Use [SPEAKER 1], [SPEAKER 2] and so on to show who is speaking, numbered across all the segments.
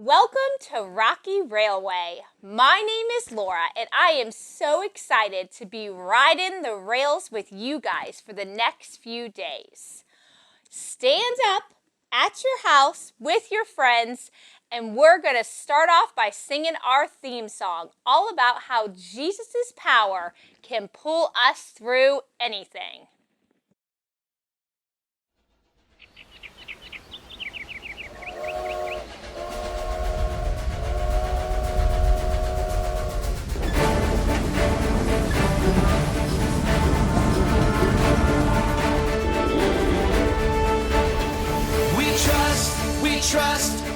[SPEAKER 1] Welcome to Rocky Railway. My name is Laura, and I am so excited to be riding the rails with you guys for the next few days. Stand up at your house with your friends, and we're going to start off by singing our theme song, all about how Jesus' power can pull us through anything.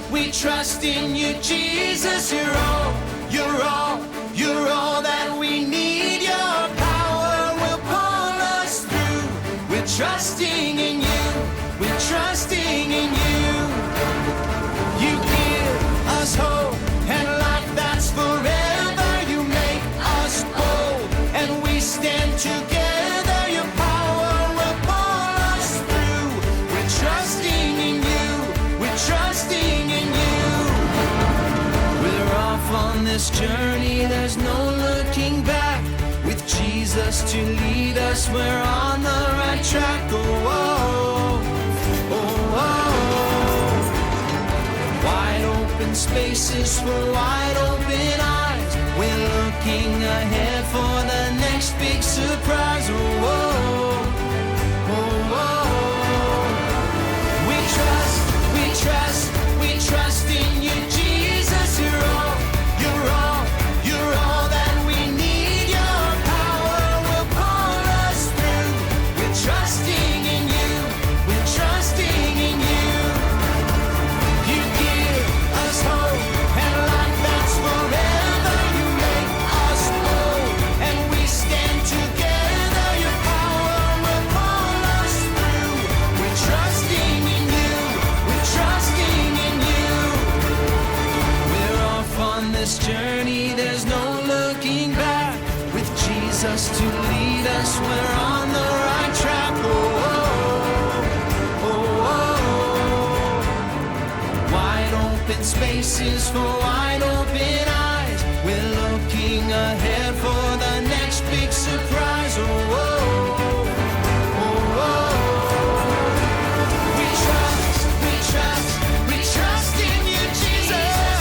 [SPEAKER 2] We trust in you, Jesus. You're all that we need. Your power will pull us through. We're trusting in you. We're trusting in you. You give us hope and life that's forever. You make us bold and we stand together. Your power will pull us through. We're trusting in you. We're trusting in you. We're off on this journey. There's no looking back. With Jesus to lead us, we're on the right track. Wide open spaces for wide open eyes. We're looking ahead for the next big surprise. We trust in you, Jesus. You're all that we need. Your power will pull us through. We're trusting in you. We're trusting in you. You give us hope and life that's forever. You make us bold and we stand together. Your power will pull us through. We're trusting in you. We're trusting in you. We're off on this journey. There's no looking back. With Jesus to lead us, we're on the right track. Wide open spaces for wide open eyes. We're looking ahead for the next big surprise. We trust in you, Jesus.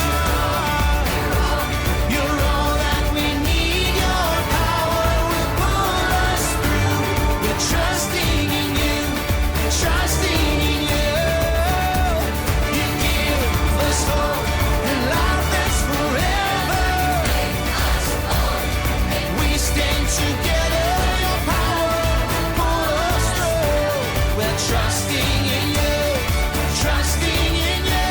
[SPEAKER 2] You're all that we need. Your power will pull us through. We're trusting in you. We're trusting in you. You give us hope and life that's forever. We stand together. Your power will pull us through. We're trusting in you. We're trusting in you.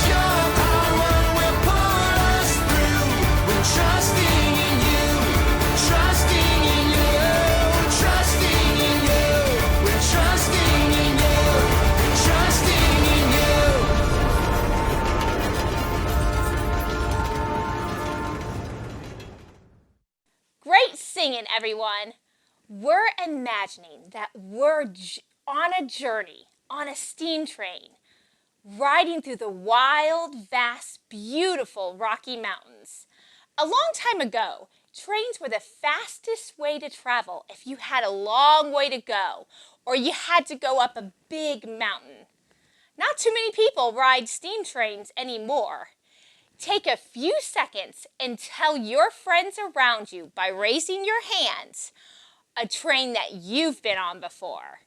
[SPEAKER 2] Your power will pull us through. We're trusting in you. We're trusting in you. We're trusting in you. We're trusting in you. We're trusting in you.
[SPEAKER 1] Great singing, everyone. We're imagining that we're on a journey, on a steam train, riding through the wild, vast, beautiful Rocky Mountains. A long time ago, trains were the fastest way to travel if you had a long way to go or you had to go up a big mountain. Not too many people ride steam trains anymore. Take a few seconds and tell your friends around you by raising your hands a train that you've been on before.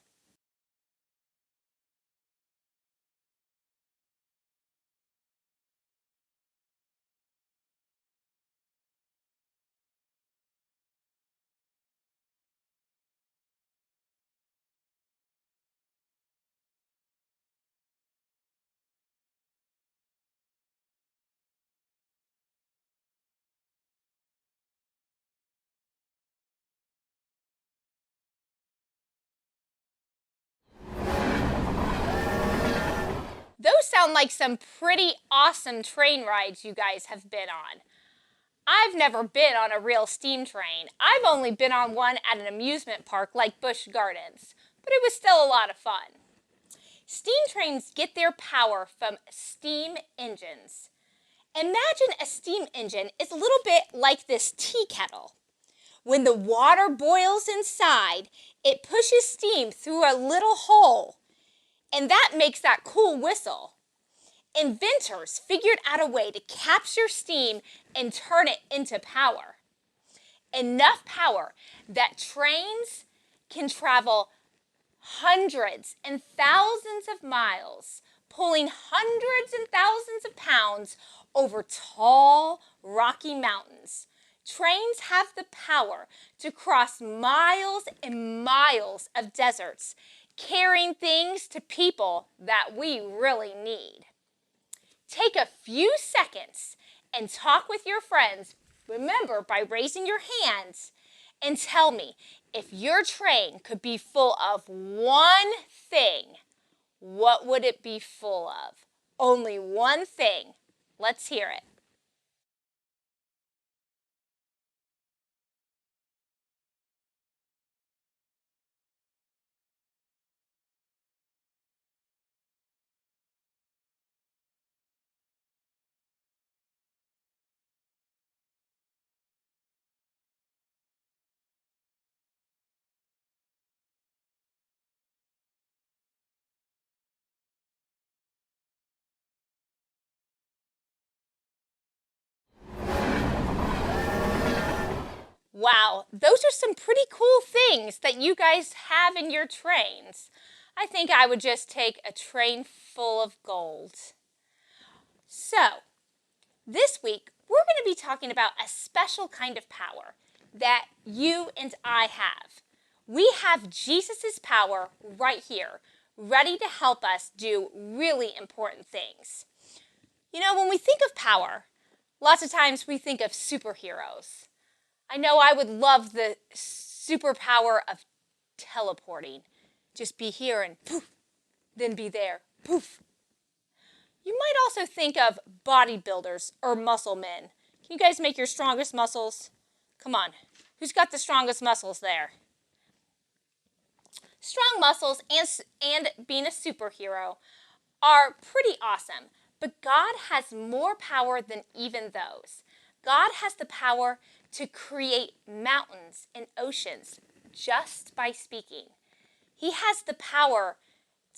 [SPEAKER 1] Those sound like some pretty awesome train rides you guys have been on. I've never been on a real steam train. I've only been on one at an amusement park like Busch Gardens, but it was still a lot of fun. Steam trains get their power from steam engines. Imagine a steam engine is a little bit like this tea kettle. When the water boils inside, it pushes steam through a little hole, and that makes that cool whistle. Inventors figured out a way to capture steam and turn it into power. Enough power that trains can travel hundreds and thousands of miles, pulling hundreds and thousands of pounds over tall, rocky mountains. Trains have the power to cross miles and miles of deserts, carrying things to people that we really need. Take a few seconds and talk with your friends, remember by raising your hands, and tell me if your train could be full of one thing, what would it be full of? Only one thing. Let's hear it. Wow, those are some pretty cool things that you guys have in your trains. I think I would just take a train full of gold. So, this week we're going to be talking about a special kind of power that you and I have. We have Jesus' power right here, ready to help us do really important things. You know, when we think of power, lots of times we think of superheroes. I know I would love the superpower of teleporting. Just be here and poof, then be there, poof. You might also think of bodybuilders or muscle men. Can you guys make your strongest muscles? Come on, who's got the strongest muscles there? Strong muscles and being a superhero are pretty awesome, but God has more power than even those. God has the power to create mountains and oceans just by speaking. He has the power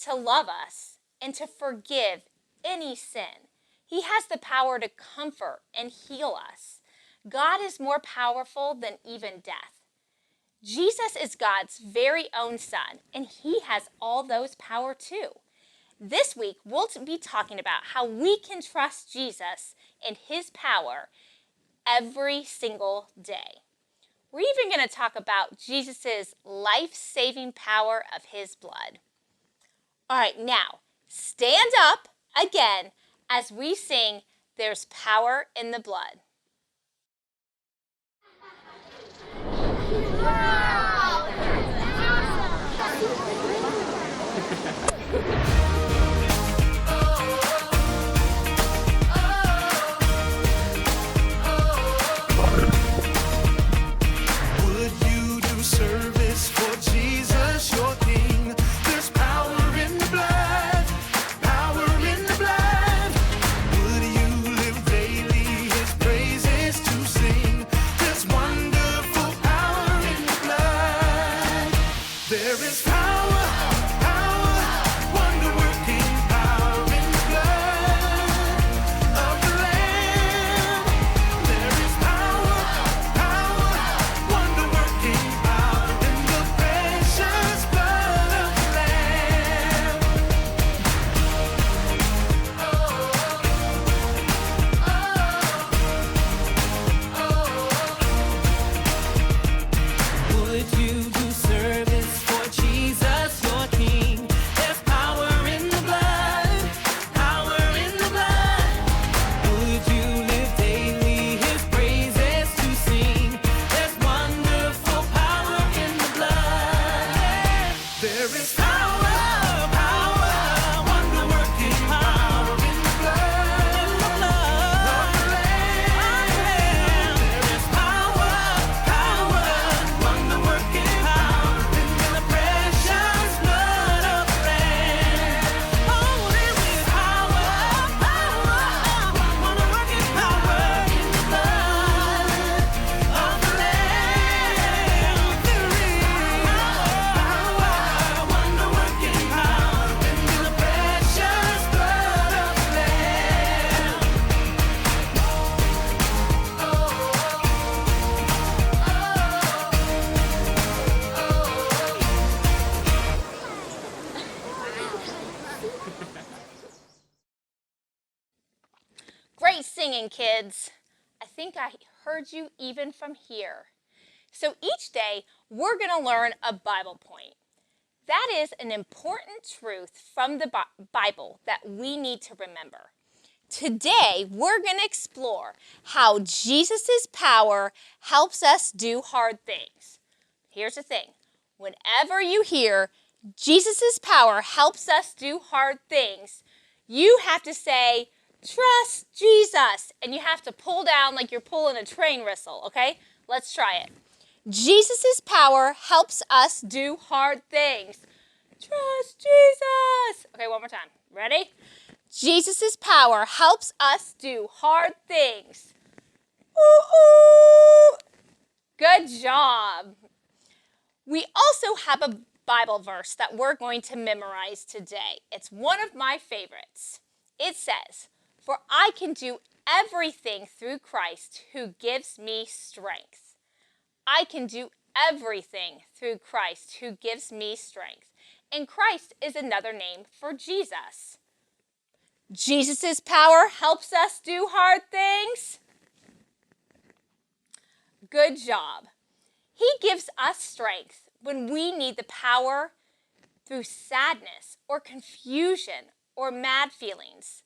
[SPEAKER 1] to love us and to forgive any sin. He has the power to comfort and heal us. God is more powerful than even death. Jesus is God's very own Son, and He has all those power too. This week, we'll be talking about how we can trust Jesus and His power every single day. We're even going to talk about Jesus' life-saving power of His blood. All right, now, stand up again as we sing, "There's Power in the Blood."
[SPEAKER 2] Would you do service for Jesus, your King? There's power in the blood, power in the blood. Would you live daily His praise?
[SPEAKER 1] Great singing, kids. I think I heard you even from here. So each day, we're going to learn a Bible point. That is an important truth from the Bible that we need to remember. Today, we're going to explore how Jesus' power helps us do hard things. Here's the thing. Whenever you hear Jesus' power helps us do hard things, you have to say, trust Jesus. And you have to pull down like you're pulling a train whistle, okay? Let's try it. Jesus' power helps us do hard things. Trust Jesus. Okay, one more time. Ready? Jesus' power helps us do hard things. Ooh, ooh. Good job. We also have a Bible verse that we're going to memorize today. It's one of my favorites. It says, "For I can do everything through Christ who gives me strength." I can do everything through Christ who gives me strength. And Christ is another name for Jesus. Jesus' power helps us do hard things. Good job. He gives us strength when we need the power through sadness or confusion or mad feelings.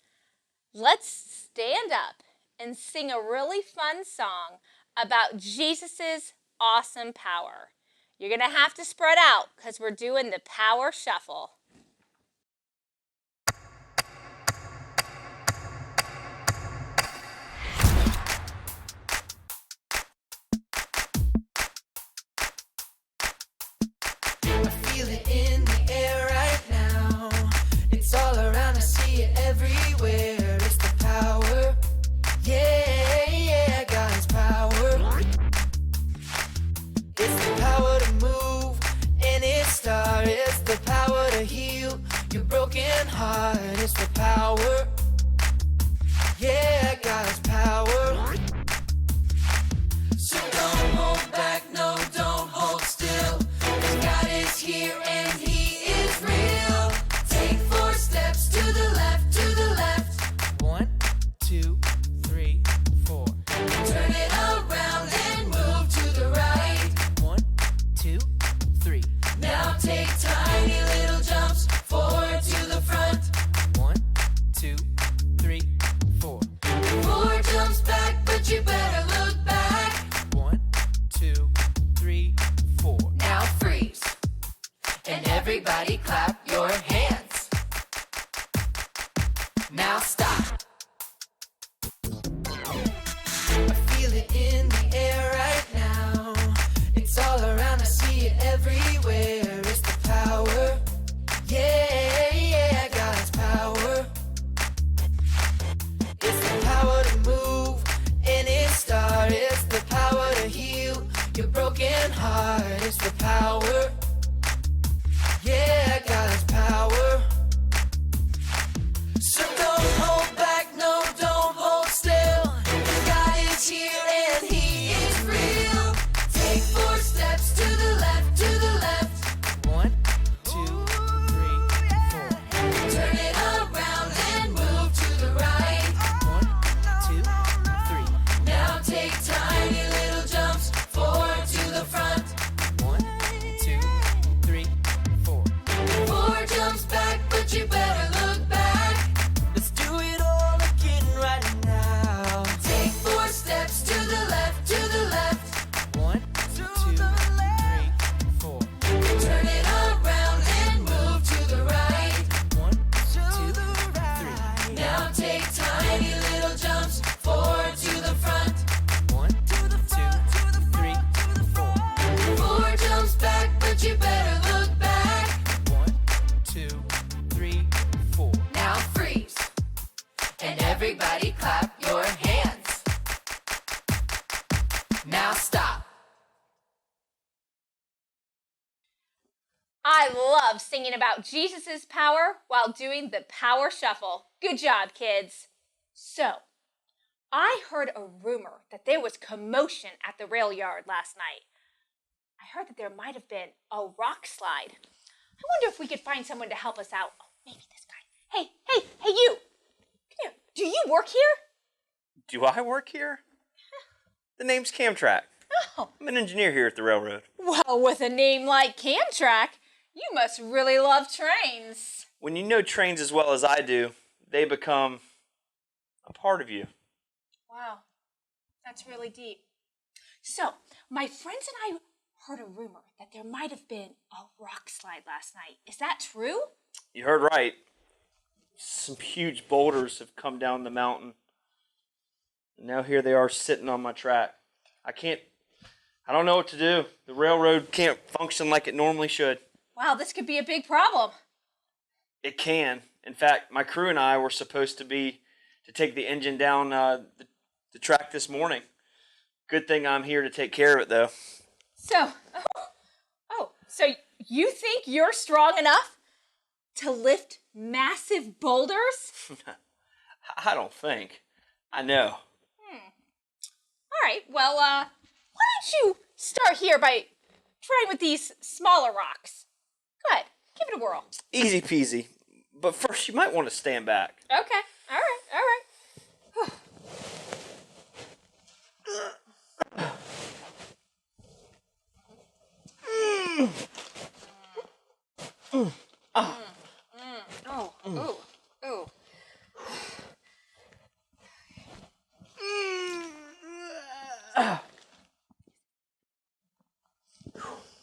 [SPEAKER 1] Let's stand up and sing a really fun song about Jesus' awesome power. You're going to have to spread out because we're doing the power shuffle.
[SPEAKER 2] I feel it in the air right now. It's all around, I see it everywhere. It's the power. Yeah, yeah, God's power. It's the power to move any star. It's the power to heal your broken heart. It's the power. Yeah, God's power. So don't hold back, no, don't hold still. 'Cause God is here and He is real. Take 4 steps to the left, to the left. 1, 2, 3, 4. Turn it around and move to the right. 1, 2, 3. Now take tiny little jumps forward to the front. 1, 2, 3, 4. 4 jumps back, but you better look back. 1, 2, 3, 4. Now freeze. And everybody clap your hands. Now stop. I feel it in the air right now. It's all around, I see it everywhere. It's the power. Yeah, yeah, God's power. It's the power to move any star. It's the power to heal your broken heart. It's the power. Yeah, God's power. So don't hold back, no, don't hold still. God is here and He is real. Take 4 steps to the left, to the left. 1, 2, 3, 4. Turn it around and move to the right. 1, 2, 3. Now take tiny little jumps forward to the front. 1, 2, 3, 4. 4 jumps back, but you better look back. Let's do it all again right now. Take 4 steps to the left, to the left. 1, 2, 3, 4. Turn it around and move to the right. 1, 2, 3. Now take tiny little jumps forward to the front. 1, 2, 3, 4. 4 jumps back, but you better look back. 1, 2, 3, 4. Now freeze. And everybody clap your hands. Now stop.
[SPEAKER 1] I love singing about Jesus' power while doing the power shuffle. Good job, kids. So, I heard a rumor that there was commotion at the rail yard last night. I heard that there might have been a rock slide. I wonder if we could find someone to help us out. Oh, maybe this guy. Hey, you. Come here. Do you work here?
[SPEAKER 3] Do I work here? The name's Camtrack.
[SPEAKER 1] Oh.
[SPEAKER 3] I'm an engineer here at the railroad.
[SPEAKER 1] Well, with a name like Camtrack, you must really love trains.
[SPEAKER 3] When you know trains as well as I do, they become a part of you.
[SPEAKER 1] Wow, that's really deep. So, my friends and I heard a rumor that there might have been a rock slide last night. Is that true?
[SPEAKER 3] You heard right. Some huge boulders have come down the mountain. And now here they are sitting on my track. I don't know what to do. The railroad can't function like it normally should.
[SPEAKER 1] Wow, this could be a big problem.
[SPEAKER 3] It can. In fact, my crew and I were supposed to take the engine down the track this morning. Good thing I'm here to take care of it, though.
[SPEAKER 1] So you think you're strong enough to lift massive boulders?
[SPEAKER 3] I don't think. I know.
[SPEAKER 1] All right, well, why don't you start here by trying with these smaller rocks? Go ahead, give it a whirl.
[SPEAKER 3] Easy peasy. But first, you might want to stand back.
[SPEAKER 1] Okay, all right. Oh.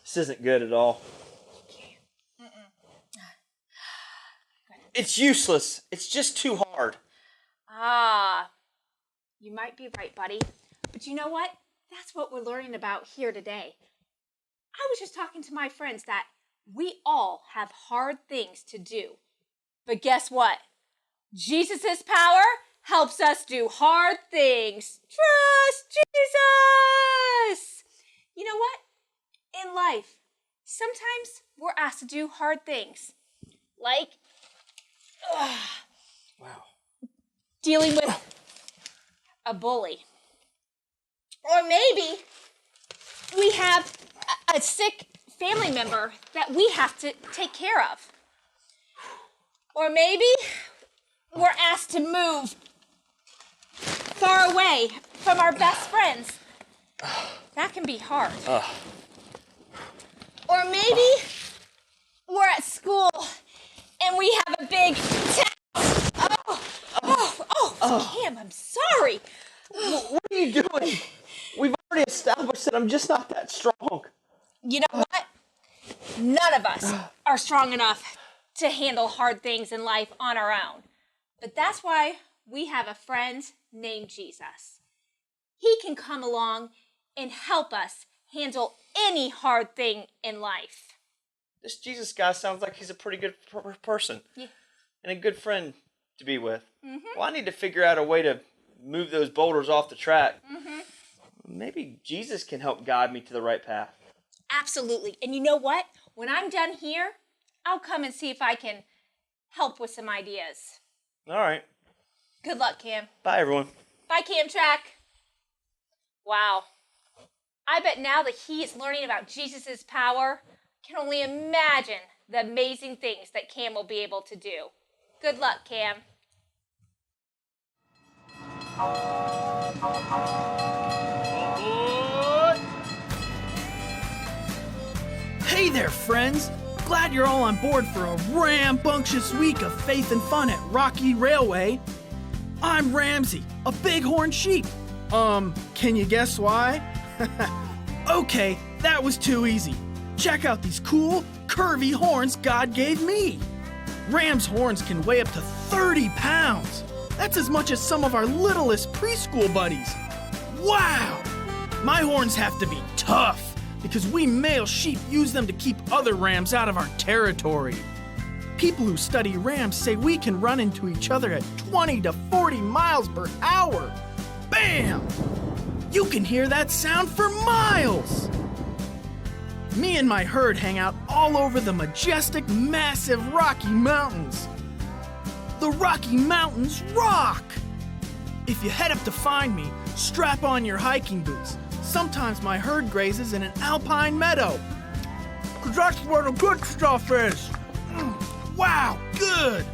[SPEAKER 3] This isn't good at all. It's useless. It's just too hard.
[SPEAKER 1] You might be right, buddy. But you know what? That's what we're learning about here today. I was just talking to my friends that we all have hard things to do. But guess what? Jesus' power helps us do hard things. Trust Jesus! You know what? In life, sometimes we're asked to do hard things. Like,
[SPEAKER 3] Wow.
[SPEAKER 1] dealing with a bully. Or maybe we have a sick family member that we have to take care of. Or maybe we're asked to move far away from our best friends. That can be hard. Or maybe we're at school and we have a big test. Cam, I'm sorry.
[SPEAKER 3] What are you doing? We've already established that I'm just not that strong.
[SPEAKER 1] You know what? None of us are strong enough to handle hard things in life on our own. But that's why we have a friend named Jesus. He can come along and help us handle any hard thing in life.
[SPEAKER 3] This Jesus guy sounds like he's a pretty good person.
[SPEAKER 1] Yeah.
[SPEAKER 3] And a good friend to be with. Well, I need to figure out a way to move those boulders off the track. Maybe Jesus can help guide me to the right path.
[SPEAKER 1] Absolutely. And you know what? When I'm done here, I'll come and see if I can help with some ideas.
[SPEAKER 3] All right.
[SPEAKER 1] Good luck, Cam.
[SPEAKER 3] Bye, everyone.
[SPEAKER 1] Bye, Camtrack. Wow. I bet now that he is learning about Jesus' power, I can only imagine the amazing things that Cam will be able to do. Good luck, Cam.
[SPEAKER 4] Hey there, friends! Glad you're all on board for a rambunctious week of faith and fun at Rocky Railway. I'm Ramsey, a bighorn sheep. Can you guess why? Okay, that was too easy. Check out these cool, curvy horns God gave me. Ram's horns can weigh up to 30 pounds. That's as much as some of our littlest preschool buddies. Wow! My horns have to be tough because we male sheep use them to keep other rams out of our territory. People who study rams say we can run into each other at 20 to 40 miles per hour. Bam! You can hear that sound for miles. Me and my herd hang out all over the majestic, massive Rocky Mountains. The Rocky Mountains rock! If you head up to find me, strap on your hiking boots. Sometimes my herd grazes in an alpine meadow. 'Cause that's where the good stuff is. Wow, good!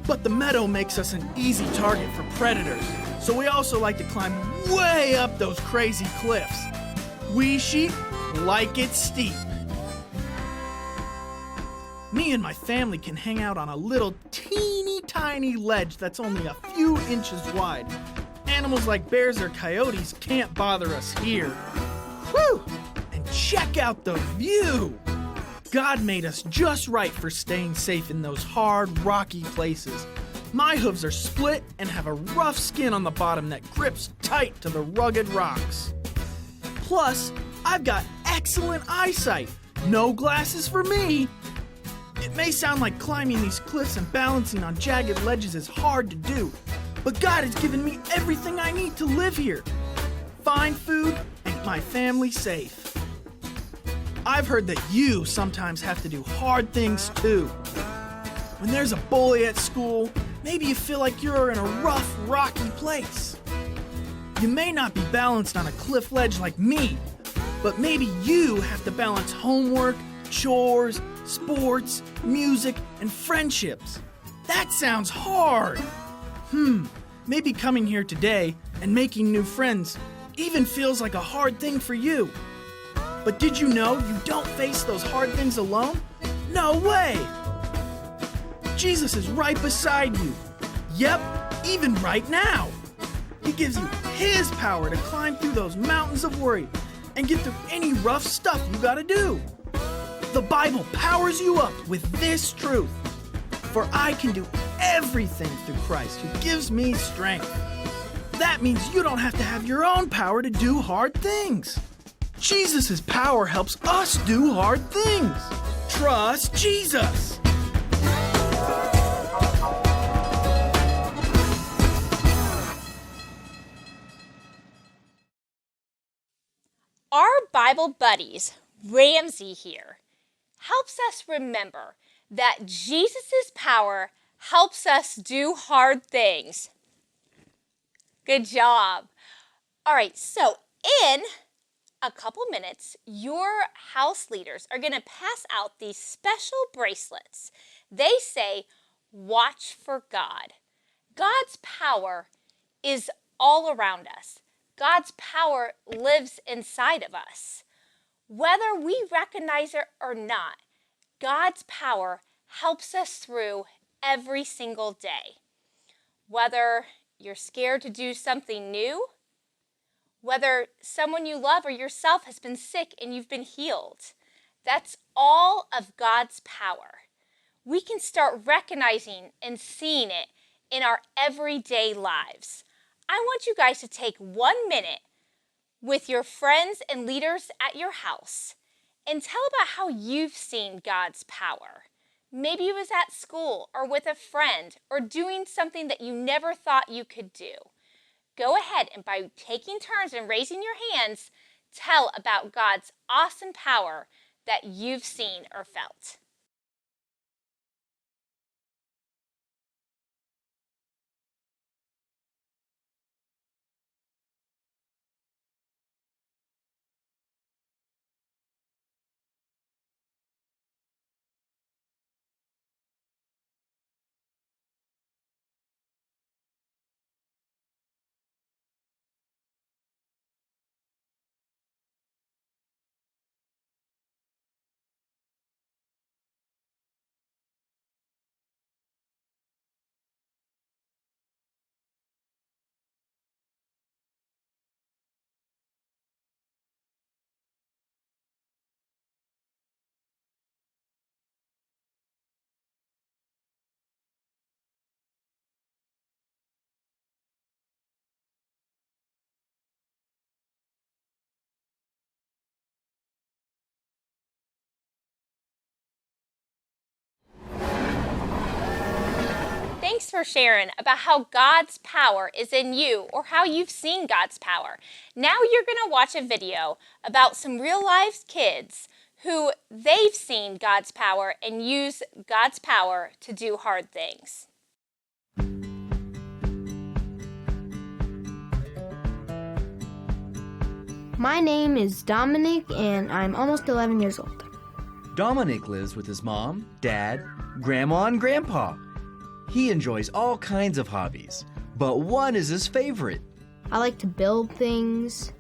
[SPEAKER 4] But the meadow makes us an easy target for predators, so we also like to climb way up those crazy cliffs. We sheep like it steep. Me and my family can hang out on a little teeny tiny ledge that's only a few inches wide. Animals like bears or coyotes can't bother us here. Whew! And check out the view! God made us just right for staying safe in those hard, rocky places. My hooves are split and have a rough skin on the bottom that grips tight to the rugged rocks. Plus, I've got excellent eyesight. No glasses for me. It may sound like climbing these cliffs and balancing on jagged ledges is hard to do, but God has given me everything I need to live here. Fine food and my family safe. I've heard that you sometimes have to do hard things too. When there's a bully at school, maybe you feel like you're in a rough, rocky place. You may not be balanced on a cliff ledge like me, but maybe you have to balance homework, chores, sports, music, and friendships. That sounds hard. Maybe coming here today and making new friends even feels like a hard thing for you. But did you know you don't face those hard things alone? No way! Jesus is right beside you. Yep, even right now. He gives you His power to climb through those mountains of worry and get through any rough stuff you gotta do. The Bible powers you up with this truth. For I can do everything through Christ who gives me strength. That means you don't have to have your own power to do hard things. Jesus' power helps us do hard things. Trust Jesus.
[SPEAKER 1] Our Bible buddies, Ramsey here, helps us remember that Jesus' power helps us do hard things. Good job. All right, so in a couple minutes, your house leaders are going to pass out these special bracelets. They say, watch for God. God's power is all around us. God's power lives inside of us. Whether we recognize it or not, God's power helps us through every single day. Whether you're scared to do something new, whether someone you love or yourself has been sick and you've been healed, that's all of God's power. We can start recognizing and seeing it in our everyday lives. I want you guys to take 1 minute with your friends and leaders at your house and tell about how you've seen God's power. Maybe it was at school or with a friend or doing something that you never thought you could do. Go ahead and by taking turns and raising your hands, tell about God's awesome power that you've seen or felt. Thanks for sharing about how God's power is in you or how you've seen God's power. Now you're going to watch a video about some real life kids who they've seen God's power and use God's power to do hard things.
[SPEAKER 5] My name is Dominic and I'm almost 11 years old.
[SPEAKER 6] Dominic lives with his mom, dad, grandma, and grandpa. He enjoys all kinds of hobbies, but one is his favorite.
[SPEAKER 5] I like to build things.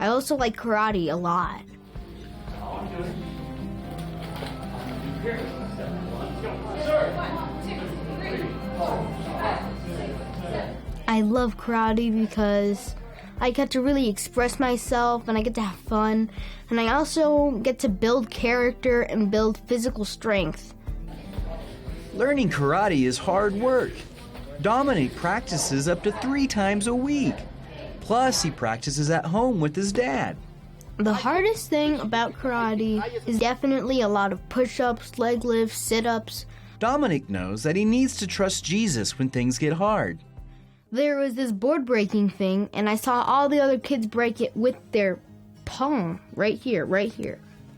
[SPEAKER 5] I also like karate a lot. I love karate because I get to really express myself and I get to have fun. And I also get to build character and build physical strength.
[SPEAKER 6] Learning karate is hard work. Dominic practices up to 3 times a week. Plus, he practices at home with his dad.
[SPEAKER 5] The hardest thing about karate is definitely a lot of push-ups, leg lifts, sit-ups.
[SPEAKER 6] Dominic knows that he needs to trust Jesus when things get hard.
[SPEAKER 5] There was this board breaking thing, and I saw all the other kids break it with their palm. Right here.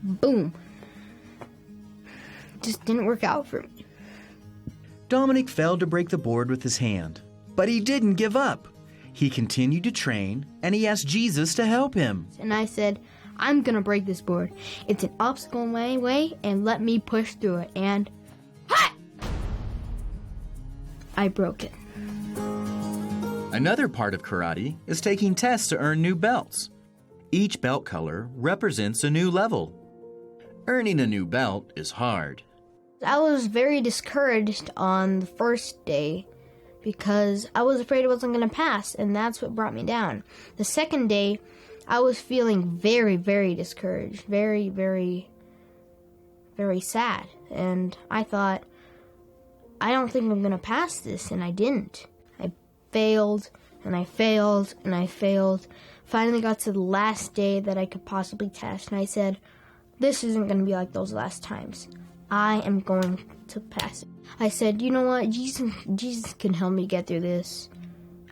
[SPEAKER 5] Boom. Just didn't work out for me.
[SPEAKER 6] Dominic failed to break the board with his hand, but he didn't give up. He continued to train, and he asked Jesus to help him.
[SPEAKER 5] And I said, I'm gonna break this board. It's an obstacle in my way, and let me push through it. And I broke it.
[SPEAKER 6] Another part of karate is taking tests to earn new belts. Each belt color represents a new level. Earning a new belt is hard.
[SPEAKER 5] I was very discouraged on the first day because I was afraid I wasn't going to pass, and that's what brought me down. The second day, I was feeling very, very discouraged, very, very, very sad. And I thought, I don't think I'm going to pass this, and I didn't. I failed, and I failed, and I failed. Finally got to the last day that I could possibly test, and I said, this isn't going to be like those last times. I am going to pass it. I said, you know what, Jesus can help me get through this.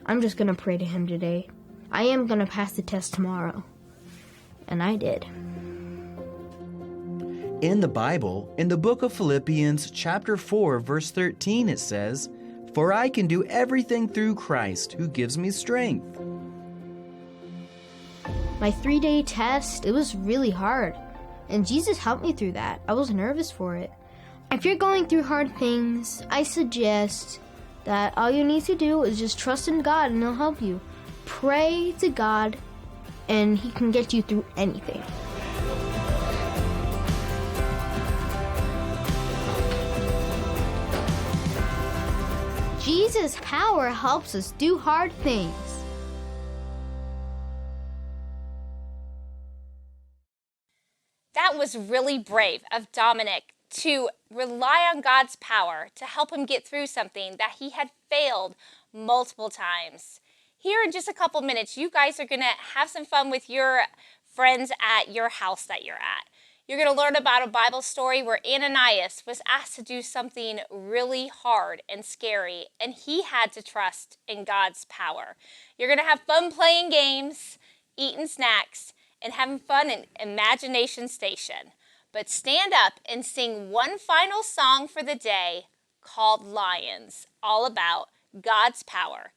[SPEAKER 5] I'm just going to pray to him today. I am going to pass the test tomorrow. And I did.
[SPEAKER 6] In the Bible, in the book of Philippians, chapter 4, verse 13, it says, "For I can do everything through Christ who gives me strength."
[SPEAKER 5] My 3-day test, it was really hard. And Jesus helped me through that. I was nervous for it. If you're going through hard things, I suggest that all you need to do is just trust in God and he'll help you. Pray to God and he can get you through anything. Jesus' power helps us do hard things.
[SPEAKER 1] That was really brave of Dominic to rely on God's power to help him get through something that he had failed multiple times. Here in just a couple minutes, you guys are going to have some fun with your friends at your house that you're at. You're going to learn about a Bible story where Ananias was asked to do something really hard and scary, and he had to trust in God's power. You're going to have fun playing games, eating snacks, and having fun in Imagination Station. But stand up and sing one final song for the day called Lions, all about God's power.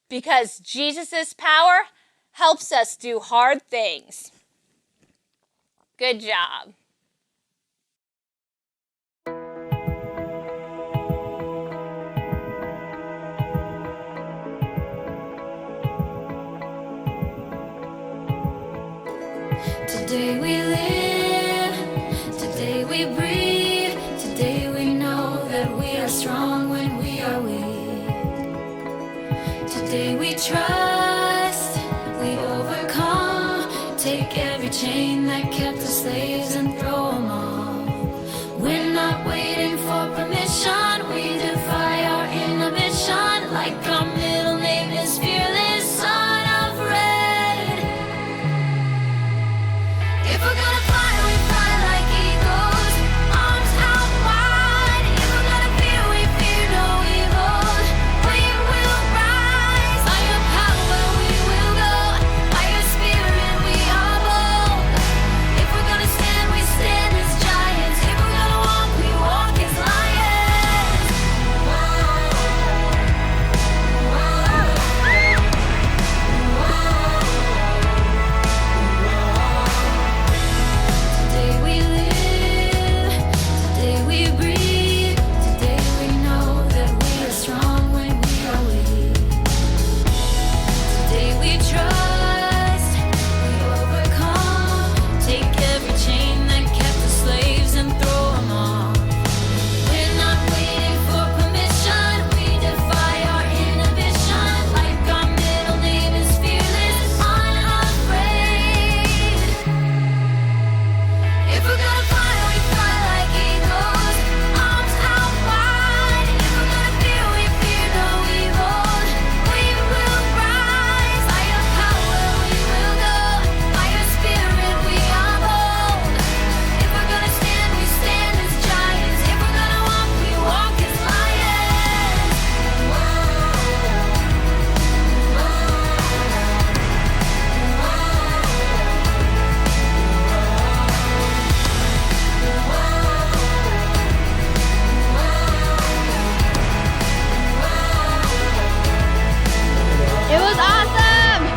[SPEAKER 1] Because Jesus' power helps us do hard things. Good job.
[SPEAKER 7] Today we live, today we breathe, today we know that we are strong when we are weak. Today we trust, we overcome, take every chain that kept us slaves and throw them off. We're not waiting for permission, we defy our inhibition, like our middle name is fearless, son of red. If we're gonna fly, we fly like eagles, arms out wide. If we're gonna fear, we fear no evil. We will rise. By your power we will go. By your spirit we are bold. If we're gonna stand, we stand as giants. If we're gonna walk, we walk as lions. Whoa.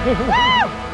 [SPEAKER 1] Woo!